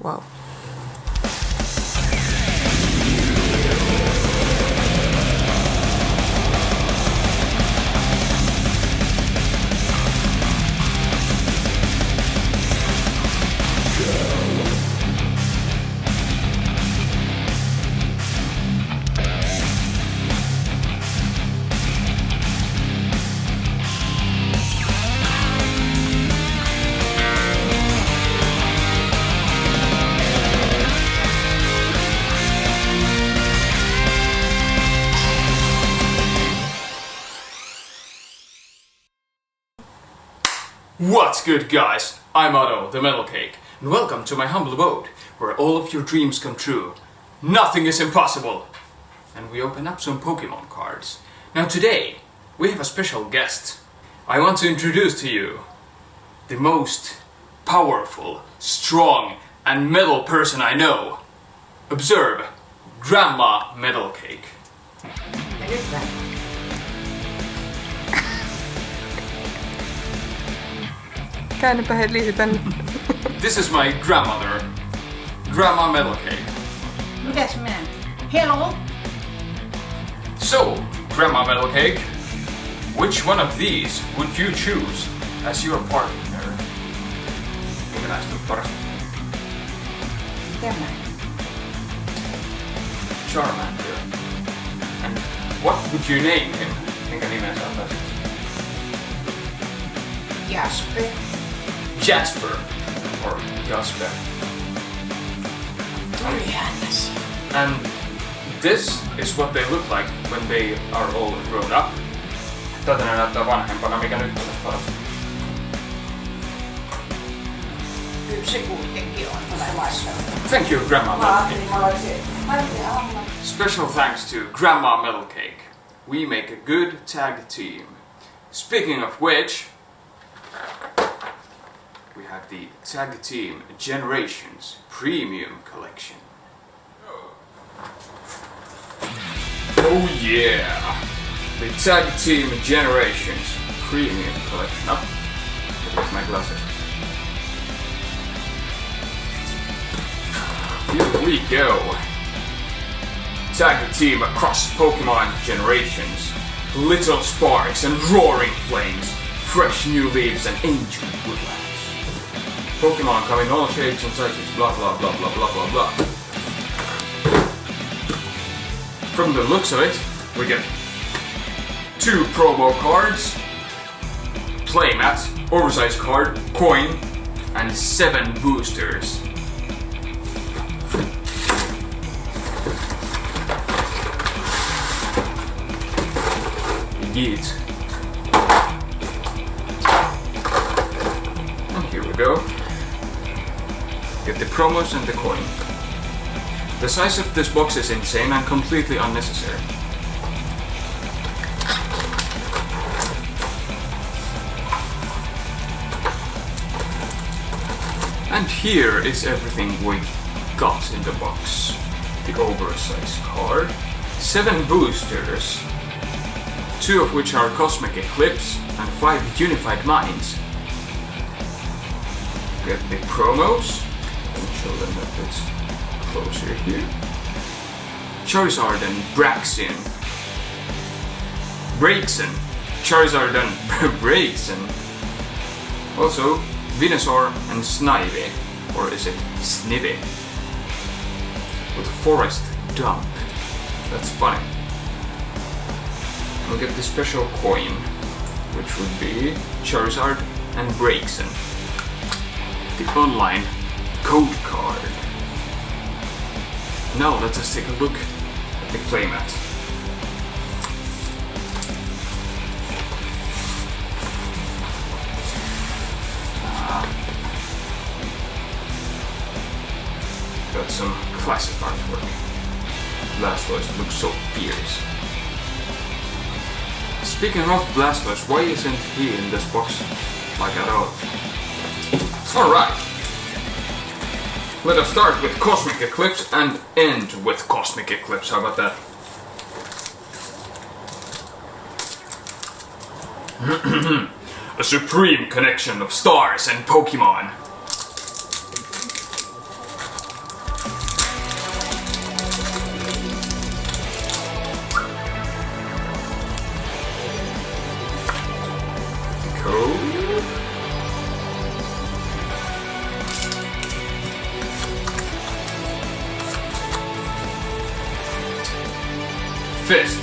Wow. What's good, guys? I'm Otto, the Metal Cake, and welcome to my humble abode, where all of your dreams come true. Nothing is impossible! And we open up some Pokemon cards. Now today, we have a special guest. I want to introduce to you the most powerful, strong, and metal person I know. Observe, Grandma Metal Cake. Käännäpä Hedlisi tänne. This is my grandmother, Grandma Metal Cake. Mitäs minä? Hello? So, Grandma Metal Cake, which one of these would you choose as your partner? Tämä. Charmander. And what would you name him? Minkä nimen sä antaisit? Jasper. Jasper. Or Jasper. Tuli hännes. And this is what they look like when they are all grown up. Tätä ne näyttää vanhempana, mikä nyt olisi paras. Kyllä se kuitenkin on sellaista. Thank you, Grandma Metal Cake. Special thanks to Grandma Metal Cake. We make a good tag team. Speaking of which, we have the Tag Team Generations Premium Collection. Oh yeah! The Tag Team Generations Premium Collection. Up. With my glasses. Here we go. Tag team across Pokemon generations. Little sparks and roaring flames. Fresh new leaves and ancient woodlands. Pokemon come in all shapes and sizes. Blah blah blah blah blah blah blah. From the looks of it, we get 2 promo cards, playmat, oversized card, coin, and 7 boosters. Yeet. And here we go. Get the promos and the coin. The size of this box is insane and completely unnecessary. And here is everything we got in the box. The oversized card, 7 boosters, 2 of which are Cosmic Eclipse and 5 Unified Minds. Get the promos, and show them a bit closer here. Charizard and Braixen. Charizard and Braixen. Also, Venusaur and Snivy, or is it Snivy? With Forest Dump. That's funny. We'll get the special coin, which would be Charizard and Braixen. The online code card. Now let us take a look at the playmat. Got some classic artwork. Blastoise looks so fierce. Speaking of Blastoise, why isn't he in this box like at all? Alright. Let us start with Cosmic Eclipse and end with Cosmic Eclipse. How about that? A supreme connection of stars and Pokemon. Fist.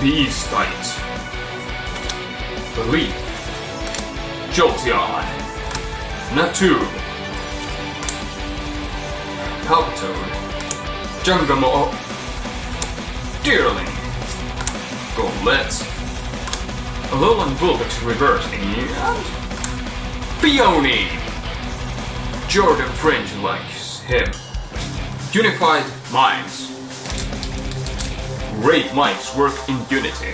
Beastite. Leap. Jolteon. Natu. Palpitoad. Jungamo. Deerling. Golett. Alolan Vulpix Reverse and Peony. Jordan Fringe likes him. Unified Minds. Great minds work in unity.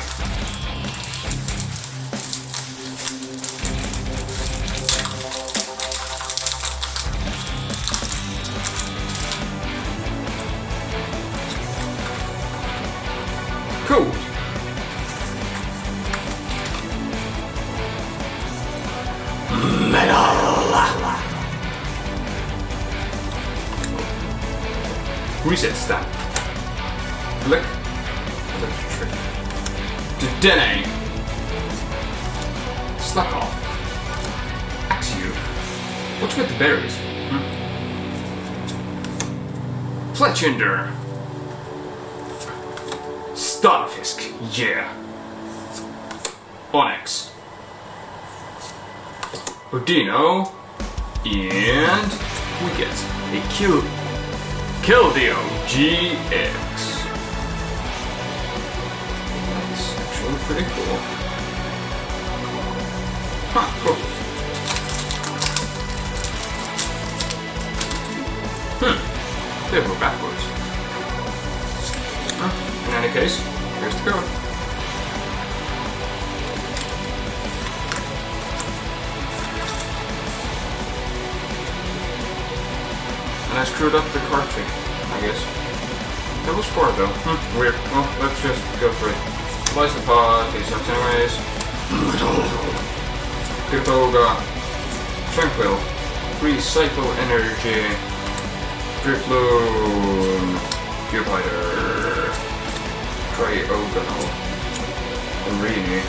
Cool. Reset stat. Click. Electric. Dedenne. Slack off. Axew. What's with the berries? Fletchinder. Stunfisk. Yeah. Onyx. Odino. And we get a Keldeo GX. That's actually pretty cool. Huh, cool. They go backwards. In any case, here's the code. And I screwed up the card trick, I guess. That was 4 though. Weird. Well, let's just go for it. Slice the pot, these sucks anyways. Pipoga. Tranquil. Recycle Energy. Drifloon. Cupiter. Triogonal. Rini.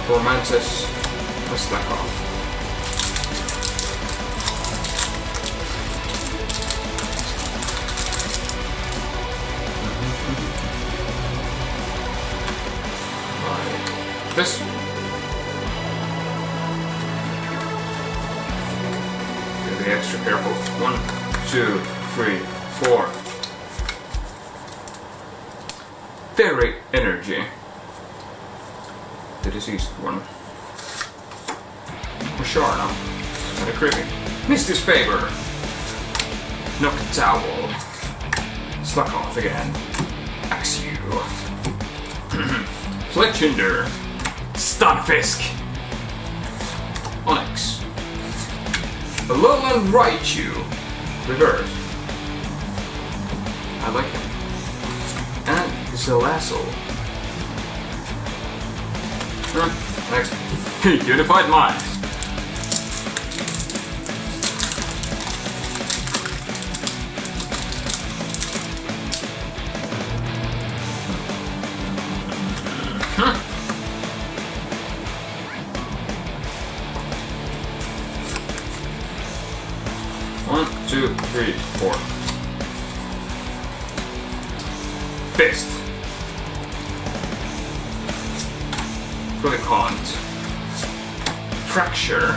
Romantis. Let's slack off. This. Gotta be extra careful. 1, 2, 3, 4. Fairy Energy. The deceased one. Sharna. Kinda creepy. Misty's Favor. Noctowl. Slack off again. Axew. Fletchinder. Stunfisk. Onyx. Alolan Raichu. Reverse. I like him. And Zelassel. Next. Unified Minds. One, two, three, four. Fist. Glycont. Fracture.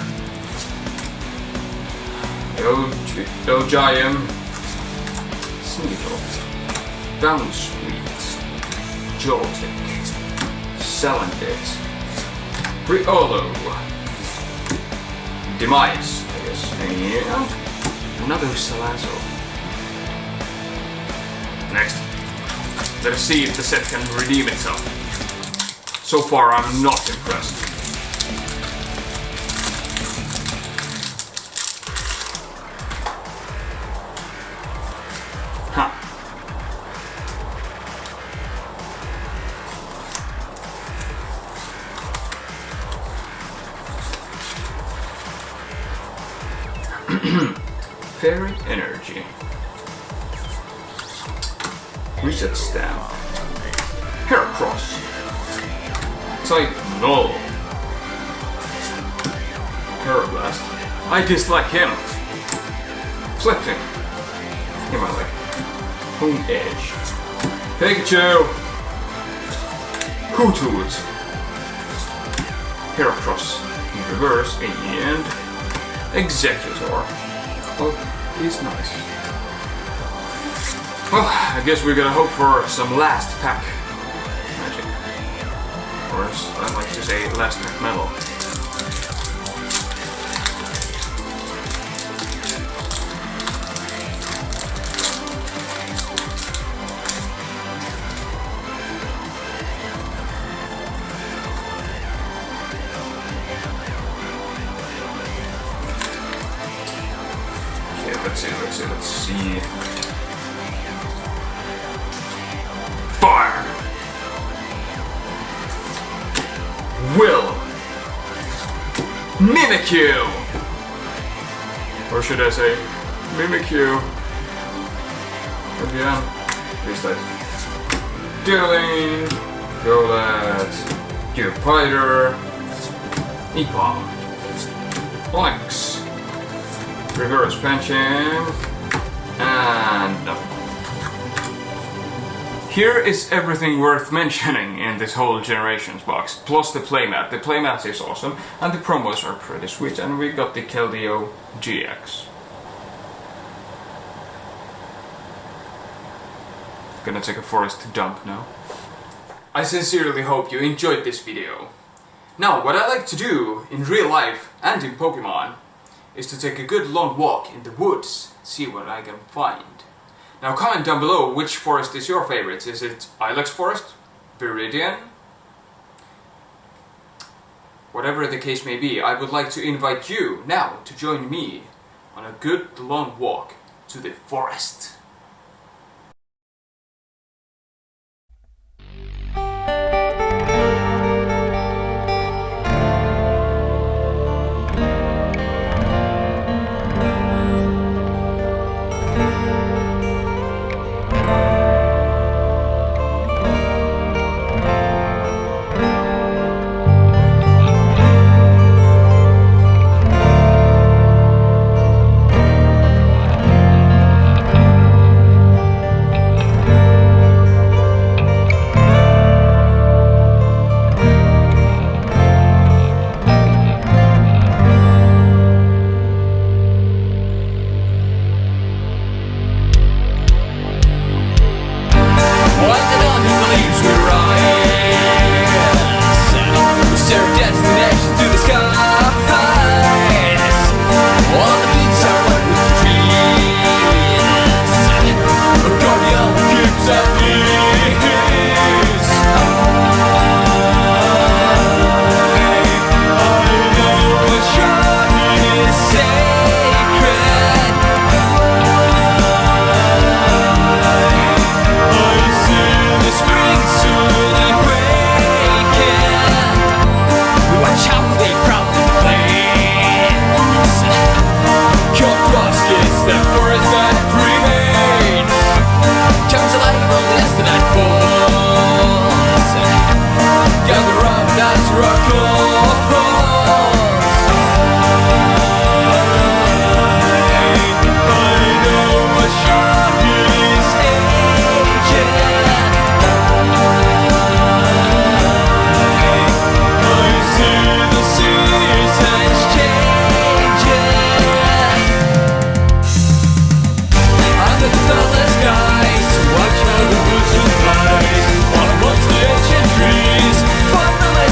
Elgium. Sneasel. Bounsweet. Joltic. Salandit. Riolo. Demise, I guess. And another Salazzle. Next. Let's see if the set can redeem itself. So far, I'm not impressed. Huh. Fairy Energy. Reset Stamp. Heracross. Type Null. Parablast. I dislike him. Flipping. Him I like. home edge. Pikachu! Hoothoot! Heracross in reverse and Executor. Oh, he's nice. Well, I guess we're gonna hope for some last pack magic. Or as I like to say, last pack metal. Let's see. Fire! Will! Mimikyu! Or should I say, Mimikyu? Again, these days. Dueling! Golett! Jupiter! Epon! Blanks! Reverse Pension! And no. Here is everything worth mentioning in this whole Generations box, plus the playmat. The playmat is awesome, and the promos are pretty sweet, and we got the Keldeo GX. Gonna take a forest dump now. I sincerely hope you enjoyed this video. Now, what I like to do in real life and in Pokemon is to take a good long walk in the woods, see what I can find. Now comment down below which forest is your favorite. Is it Ilex Forest? Viridian? Whatever the case may be, I would like to invite you now to join me on a good long walk to the forest.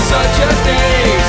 Such a day.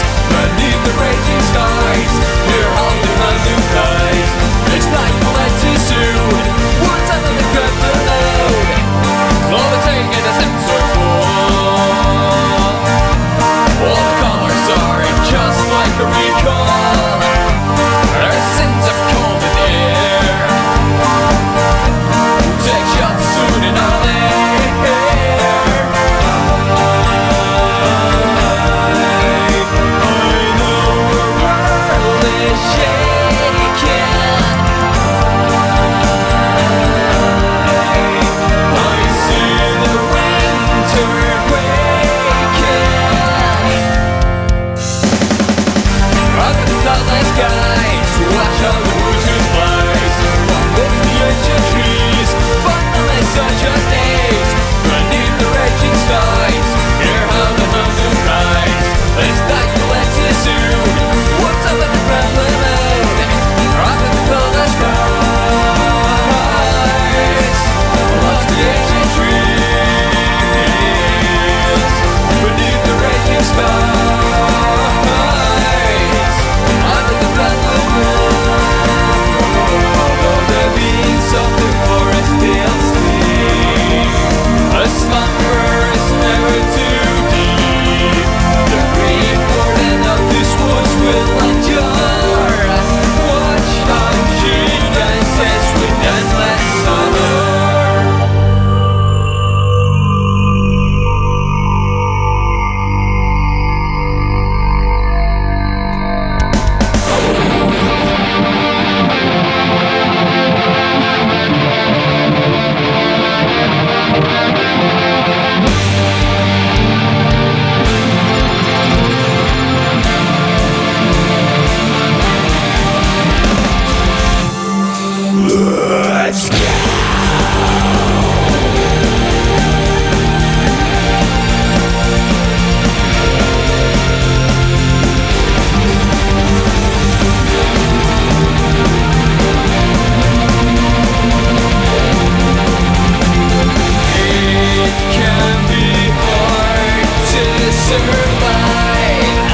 survive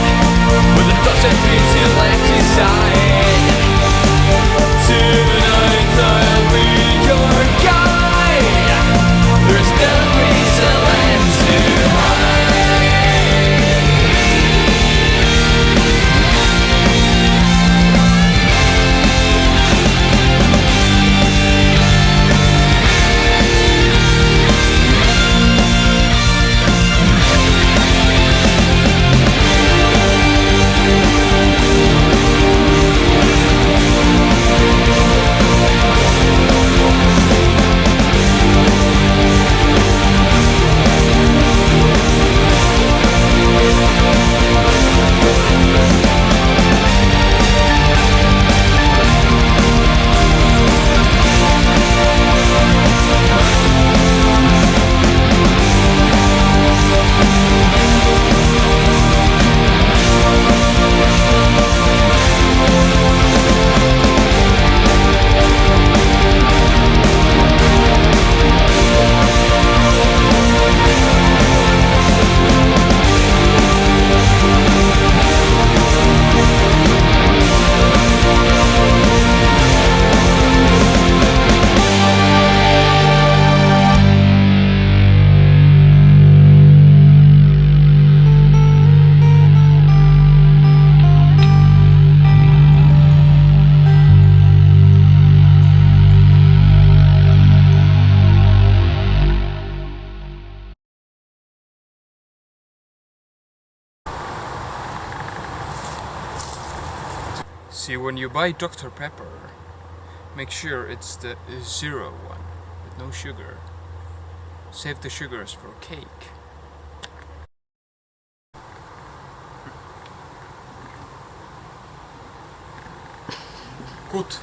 with the thoughts and dreams you left inside. Tonight I'll be your guide. There's no reason left to hide. See, when you buy Dr. Pepper, make sure it's the zero one, with no sugar. Save the sugars for cake. Gut.